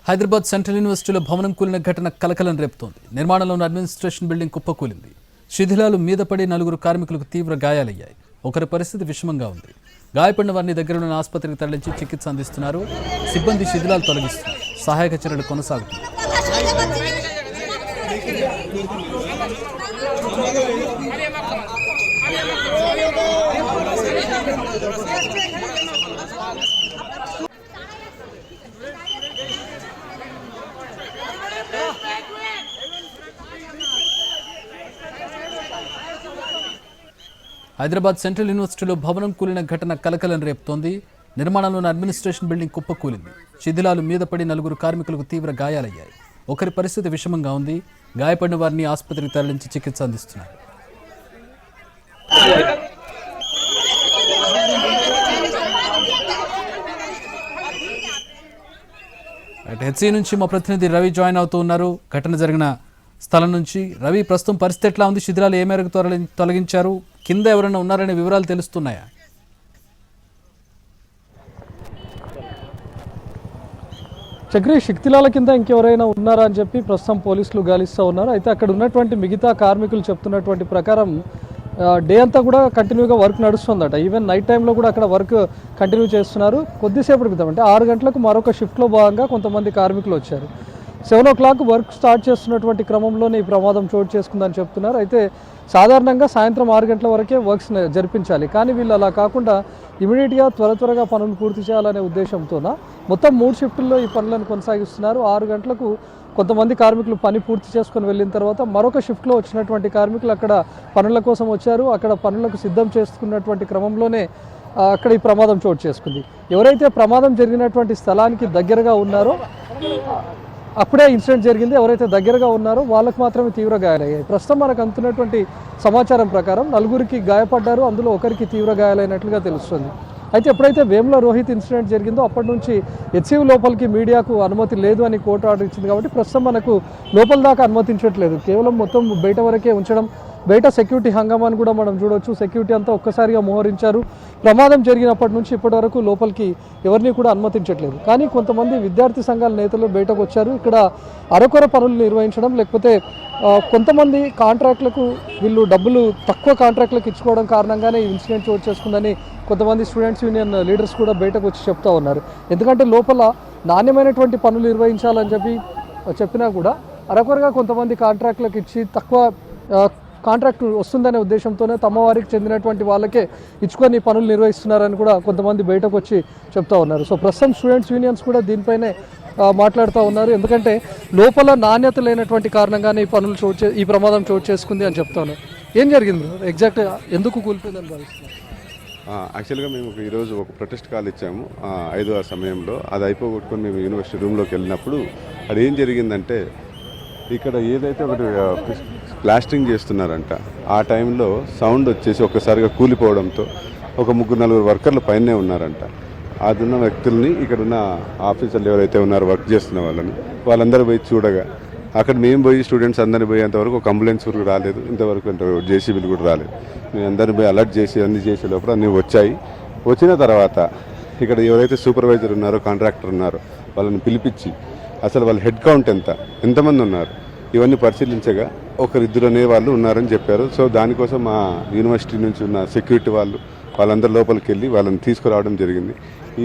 Hyderabad central యూనివర్సిటీలో భవనం కూలిన ఘటన కలకలం రేపుతోంది. నిర్మాణంలోని అడ్మినిస్ట్రేషన్ బిల్డింగ్ కుప్పకూలింది. శిథిలాలు మీద పడి 4 కార్మికులకు తీవ్ర గాయాలయ్యాయి. ఒకరి పరిస్థితి విషమంగా ఉంది. గాయపడిన వారిని దగ్గరలోని ఆసుపత్రికి తరలించి చికిత్స అందిస్తున్నారు. సిబ్బంది శిథిలాలు తొలగిస్తున్నారు. సహాయక చర్యలు కొనసాగుతున్నాయి. హైదరాబాద్ సెంట్రల్ యూనివర్సిటీలో భవనం కూలిన ఘటన కలకలం రేపుతోంది. నిర్మాణంలోని అడ్మినిస్ట్రేషన్ బిల్డింగ్ కుప్పకూలింది. శిథిలాలు మీద పడి 4 కార్మికులకు తీవ్ర గాయాలయ్యాయి. ఒకరి పరిస్థితి విషమంగా ఉంది. గాయపడిన వారిని ఆసుపత్రికి తరలించి చికిత్స అందిస్తున్నారు. హెచ్సి నుంచి మా ప్రతినిధి రవి జాయిన్ అవుతూ ఉన్నారు. ఘటన జరిగిన స్థలం నుంచి. రవి, ప్రస్తుతం పరిస్థితి ఎట్లా ఉంది? శిథిలాలు ఏ మేరకు తొలగించారు? కింద ఎవరైనా ఉన్నారనే వివరాలు తెలుస్తున్నాయా? చక్రి, శక్తిలాల కింద ఇంకెవరైనా ఉన్నారా అని చెప్పి ప్రస్తుతం పోలీసులు గాలిస్తూ ఉన్నారు. అయితే అక్కడ ఉన్నటువంటి మిగతా కార్మికులు చెప్తున్నటువంటి ప్రకారం డే అంతా కూడా కంటిన్యూగా వర్క్ నడుస్తుందట. ఈవెన్ నైట్ టైంలో కూడా అక్కడ వర్క్ కంటిన్యూ చేస్తున్నారు. కొద్దిసేపటి క్రితం అంటే 6 గంటలకు మరొక షిఫ్ట్లో భాగంగా కొంతమంది కార్మికులు వచ్చారు. 7 o'clock వర్క్ స్టార్ట్ చేస్తున్నటువంటి క్రమంలోనే ఈ ప్రమాదం చోటు చేసుకుందని చెప్తున్నారు. అయితే సాధారణంగా సాయంత్రం 6 గంటల వరకే వర్క్స్ జరిపించాలి, కానీ వీళ్ళు అలా కాకుండా ఇమీడియట్గా త్వరగా పనులు పూర్తి చేయాలనే ఉద్దేశంతోన మొత్తం 3 షిఫ్టుల్లో ఈ పనులను కొనసాగిస్తున్నారు. 6 గంటలకు కొంతమంది కార్మికులు పని పూర్తి చేసుకొని వెళ్ళిన తర్వాత మరొక షిఫ్ట్లో వచ్చినటువంటి కార్మికులు అక్కడ పనుల కోసం వచ్చారు. అక్కడ పనులకు సిద్ధం చేసుకున్నటువంటి క్రమంలోనే అక్కడ ఈ ప్రమాదం చోటు చేసుకుంది. ఎవరైతే ప్రమాదం జరిగినటువంటి స్థలానికి దగ్గరగా ఉన్నారో అప్పుడే ఇన్సిడెంట్ జరిగింది. ఎవరైతే దగ్గరగా ఉన్నారో వాళ్ళకు మాత్రమే తీవ్ర గాయాలయ్యాయి. ప్రస్తుతం మనకు అందుతున్నటువంటి సమాచారం ప్రకారం 4 గాయపడ్డారు. అందులో ఒకరికి తీవ్ర గాయాలైనట్లుగా తెలుస్తుంది. అయితే ఎప్పుడైతే వేముల రోహిత్ ఇన్సిడెంట్ జరిగిందో అప్పటి నుంచి హెచ్సియు లోపలికి మీడియాకు అనుమతి లేదు అని కోర్టు ఆర్డర్ ఇచ్చింది. కాబట్టి ప్రస్తుతం మనకు లోపల దాకా అనుమతించట్లేదు. కేవలం మొత్తం బయట వరకే ఉంచడం. బయట సెక్యూరిటీ హంగామాను కూడా మనం చూడవచ్చు. సెక్యూరిటీ అంతా ఒక్కసారిగా మోహరించారు. ప్రమాదం జరిగినప్పటి నుంచి ఇప్పటి వరకు లోపలికి ఎవరిని కూడా అనుమతించట్లేదు. కానీ కొంతమంది విద్యార్థి సంఘాల నేతలు బయటకు వచ్చారు. ఇక్కడ అరకొర పనులు నిర్వహించడం, లేకపోతే కొంతమంది కాంట్రాక్టులకు వీళ్ళు డబ్బులు తక్కువ కాంట్రాక్టులకు ఇచ్చుకోవడం కారణంగానే ఈ ఇన్సిడెంట్ చోటు చేసుకుందని కొంతమంది స్టూడెంట్స్ యూనియన్ లీడర్స్ కూడా బయటకు వచ్చి చెప్తా ఉన్నారు. ఎందుకంటే లోపల నాణ్యమైనటువంటి పనులు నిర్వహించాలని చెప్పినా కూడా అరకొరగా కొంతమంది కాంట్రాక్టులకు ఇచ్చి తక్కువ కాంట్రాక్ట్ వస్తుందనే ఉద్దేశంతోనే తమ వారికి చెందినటువంటి వాళ్ళకే ఇచ్చుకొని పనులు నిర్వహిస్తున్నారని కూడా కొంతమంది బయటకు వచ్చి చెప్తా ఉన్నారు. సో ప్రస్తుతం స్టూడెంట్స్ యూనియన్స్ కూడా దీనిపైనే మాట్లాడుతూ ఉన్నారు. ఎందుకంటే లోపల నాణ్యత లేనటువంటి కారణంగానే ఈ ప్రమాదం చోటు చేసుకుంది అని చెప్తా ఉన్నారు. ఏం జరిగింది ఎగ్జాక్ట్, ఎందుకు కూలిపోయిందని భావిస్తున్నారు? యాక్చువల్గా మేము ఈరోజు ఒక ప్రొటెస్ట్ కాల్ ఇచ్చాము 5వ సమయంలో. అది అయిపోగొట్టుకొని మేము యూనివర్సిటీ రూమ్లోకి వెళ్ళినప్పుడు అది ఏం జరిగిందంటే, ఇక్కడ ఏదైతే ఒకటి ప్లాస్టింగ్ చేస్తున్నారంట, ఆ టైంలో సౌండ్ వచ్చేసి ఒక్కసారిగా కూలిపోవడంతో ఒక 3-4 వర్కర్లు పైనే ఉన్నారంట. అది ఉన్న వ్యక్తుల్ని ఇక్కడ ఉన్న ఆఫీసర్లు ఎవరైతే ఉన్నారో వర్క్ చేస్తున్న వాళ్ళందరూ పోయి చూడగా, అక్కడ మేము పోయి స్టూడెంట్స్ అందరినీ పోయేంతవరకు ఒక అంబులెన్స్ కూడా రాలేదు. ఇంతవరకు జేసీబీలు కూడా రాలేదు. మేము అందరిని పోయి అలర్ట్ చేసి అన్ని చేసే లోపల అన్నీ వచ్చాయి. వచ్చిన తర్వాత ఇక్కడ ఎవరైతే సూపర్వైజర్ ఉన్నారో, కాంట్రాక్టర్ ఉన్నారో వాళ్ళని పిలిపించి అసలు వాళ్ళ హెడ్ కౌంట్ ఎంతమంది ఉన్నారు ఇవన్నీ పరిశీలించగా 1-2 అనే వాళ్ళు ఉన్నారని చెప్పారు. సో దానికోసం మా యూనివర్సిటీ నుంచి ఉన్న సెక్యూరిటీ వాళ్ళందరి లోపలికి వెళ్ళి వాళ్ళని తీసుకురావడం జరిగింది.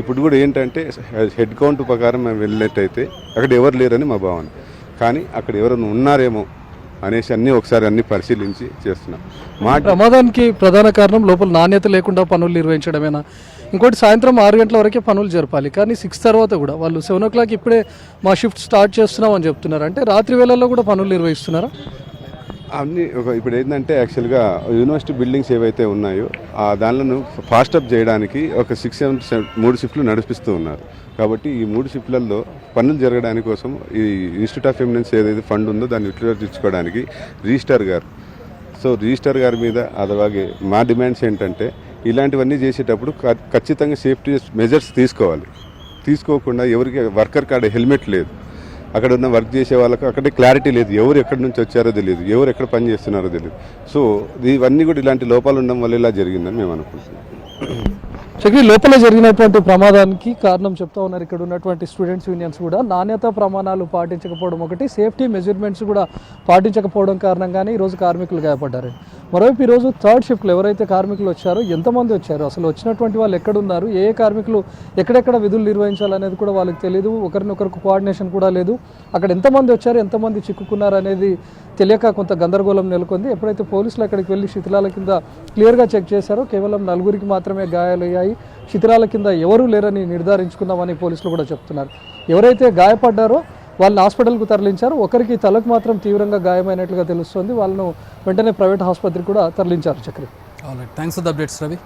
ఇప్పుడు కూడా ఏంటంటే హెడ్ కౌంట్ ప్రకారం మేము వెళ్ళినట్టయితే అక్కడ ఎవరు లేరని మా భావన, కానీ అక్కడ ఎవరైనా ఉన్నారేమో అనేసి అన్నీ పరిశీలించి చేస్తున్నాం. మా ప్రమాదానికి ప్రధాన కారణం లోపల నాణ్యత లేకుండా పనులు నిర్వహించడమేనా? ఇంకోటి, సాయంత్రం 6 గంటల వరకే పనులు జరపాలి, కానీ 6 తర్వాత కూడా వాళ్ళు 7 o'clock ఇప్పుడే మా షిఫ్ట్ స్టార్ట్ చేస్తున్నాం అని చెప్తున్నారు. అంటే రాత్రి వేళల్లో కూడా పనులు నిర్వహిస్తున్నారా? అన్నీ ఇప్పుడు ఏంటంటే యాక్చువల్గా యూనివర్సిటీ బిల్డింగ్స్ ఏవైతే ఉన్నాయో దానిలను ఫాస్టప్ చేయడానికి ఒక 6-7 3 షిఫ్ట్లు నడిపిస్తూ ఉన్నారు. కాబట్టి ఈ 3 షిఫ్ట్లలో పనులు జరగడానికి కోసం ఈ ఇన్స్టిట్యూట్ ఆఫ్ ఎమినెన్స్ ఏదైతే ఫండ్ ఉందో దాన్ని యూటిలైజ్ రిజిస్టర్ గారి మీద అలాగే మా డిమాండ్స్ ఏంటంటే, ఇలాంటివన్నీ చేసేటప్పుడు ఖచ్చితంగా సేఫ్టీ మెజర్స్ తీసుకోకుండా ఎవరికి వర్కర్ కాడ హెల్మెట్ లేదు, అక్కడ ఉన్న వర్క్ చేసే వాళ్ళకు అక్కడే క్లారిటీ లేదు, ఎవరు ఎక్కడి నుంచి వచ్చారో తెలియదు, ఎవరు ఎక్కడ పని చేస్తున్నారో తెలియదు. సో ఇవన్నీ కూడా ఇలాంటి లోపాలు ఉండడం వల్ల ఇలా జరిగిందని మేము అనుకుంటున్నాం. చక్రి లోపల జరిగినటువంటి ప్రమాదానికి కారణం చెప్తా ఉన్నారు ఇక్కడ ఉన్నటువంటి స్టూడెంట్స్ యూనియన్స్ కూడా. నాణ్యత ప్రమాణాలు పాటించకపోవడం ఒకటి, సేఫ్టీ మెజర్మెంట్స్ కూడా పాటించకపోవడం కారణంగానే ఈరోజు కార్మికులు గాయపడ్డారు. మరోవైపు ఈరోజు థర్డ్ షిఫ్ట్లో ఎవరైతే కార్మికులు వచ్చారో ఎంతమంది వచ్చారు, అసలు వచ్చినటువంటి వాళ్ళు ఎక్కడున్నారు, ఏ కార్మికులు ఎక్కడెక్కడ విధులు నిర్వహించాలనేది కూడా వాళ్ళకి తెలియదు. ఒకరినొకరికి కోఆర్డినేషన్ కూడా లేదు. అక్కడ ఎంతమంది వచ్చారు, ఎంతమంది చిక్కుకున్నారు అనేది తెలియక కొంత గందరగోళం నెలకొంది. ఎప్పుడైతే పోలీసులు అక్కడికి వెళ్ళి శిథిలాల కింద క్లియర్గా చెక్ చేశారో కేవలం 4 మాత్రమే గాయాలయ్యాయి, శిథిలాల కింద ఎవరూ లేరని నిర్ధారించుకున్నామని పోలీసులు కూడా చెప్తున్నారు. ఎవరైతే గాయపడ్డారో వాళ్ళని హాస్పిటల్కు తరలించారు. ఒకరికి తలకు మాత్రం తీవ్రంగా గాయమైనట్లుగా తెలుస్తోంది. వాళ్ళను వెంటనే ప్రైవేట్ ఆసుపత్రికి కూడా తరలించారు. Chakri, thanks for the updates Ravi.